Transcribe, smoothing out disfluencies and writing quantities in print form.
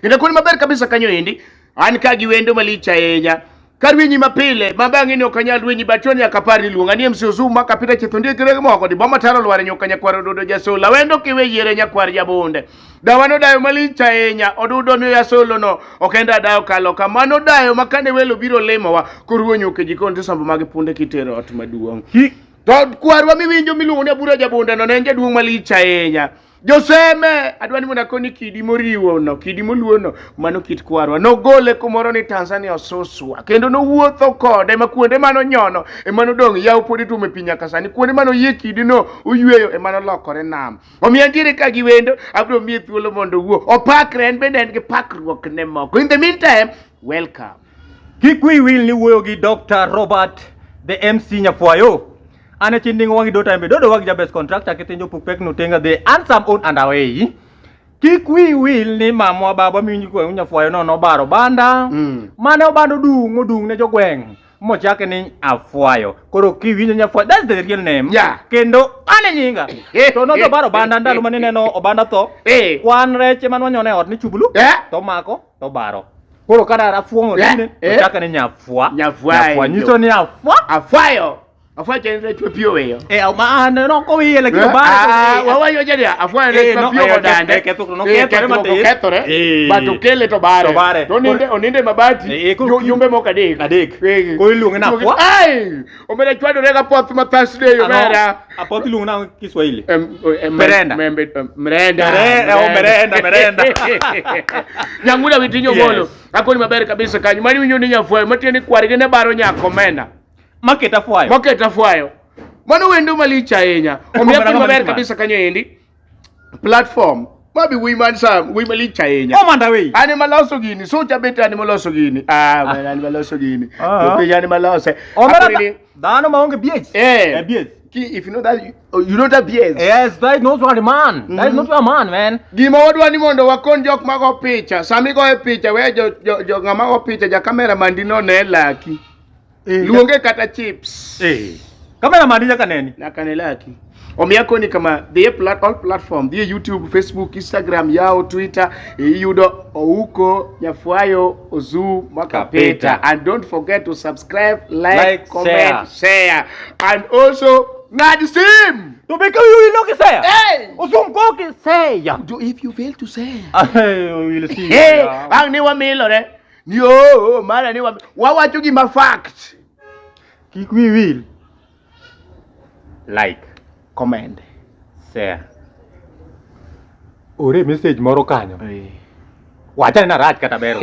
Kendo kuonde maber kabisa kanyo endi an ka gi wendo malich ahinya kar winyi mapile mabang'e ni ok anyal winyi bachoni akapar ni luonga ni MC Ozoom makapita chethondia kirege moko di boma taro lware nyoka nyakwar odudo jasola wendo kiwe yiere nyakwar jabonde dawano dayo malich ahinya odudo no yasolo no okenda dayo kalo kamano dayo makane welo biro lemowa koruo nyoke jikon tisombo magi punde kitero ot maduong' to kwarwa miwinjo miluongo ni Abura jabonde no ne en jaduong' malich ahinya Joseme adwani mona koni kidi moriwo no kidi moluo no mano kit kwarwa no gole kumoro ni Tanzania ososwa kendo no wuotho kode makuonde mano nyono e mano dong yaw podi tume pinya kasani kuonde mano yie kidi no oyweyo e mano lokore nam omiya dire ka gi wendo abro mi thuolo mondo wuo opakre en bende en gi pakruok ne moko in the meantime welcome Kikwi will ni wuoyo gi Dr. Robert the MC NYAFUAYO ane chinding wangi do time do wagi jabes contractor ketenjo pupek no tenga the ansam on and away Kikwi will ni mamwa baba minyi ko NYAFUAYO no baro banda mane obando dung ne jogweng mochake ni Afuayo koro kiwinjo NYAFUAYO that's the real name kendo ane nyinga to no to baro banda ndalo manene no obanda to kwan reche man wanyone ot ni chubulu to mako to baro koro kada rafuongo nene ochake ni NYAFUAYO nyiso ni Afuayo Afuayo chenze chupio weyo maana no ko wiye la kido bara wawayo jadi Afuayo ne chupio dande ketore batu kele to bare to oninde mabati yumbe moka adek ko ilunga na Afua ai omera chwado rega pot matasde yo mera apot ilunga na Kiswahili merenda nyangula witinyo bolo akoni maber kabisa kanyu mani winyo ni NYAFUAYO matieni kwarige ne baro nyakomena Maketa Afuayo mano wendo malich ahinya omiya koni maber kabisa kanyo endi platform mabi wi malich ahinya manda we ani maloso gini so chabete ani maloso gini ani maloso gini yani malose dano maonge bies bies if you know that you know that bies yes that knows what a man that is not a man gima wadwani mondo wakon jok mago picha sami go e picha we jo ngama go picha ja camera mandino ne laki luonge kata chips kamera mandi nyaka neni nyaka ne laki omiya koni kama the all platform the YouTube, Facebook, Instagram yao Twitter yudo ouko NYAFUAYO Ozoom makapeta and don't forget to subscribe like comment share and also ngad sim to be you know ki say Ozoom ko ki say if you fail to say we will see ang ni wa milore yo mara ni wa wacho gi ma fact Kikwi will like comment share ore message moro kanyo wacha na rach kata bero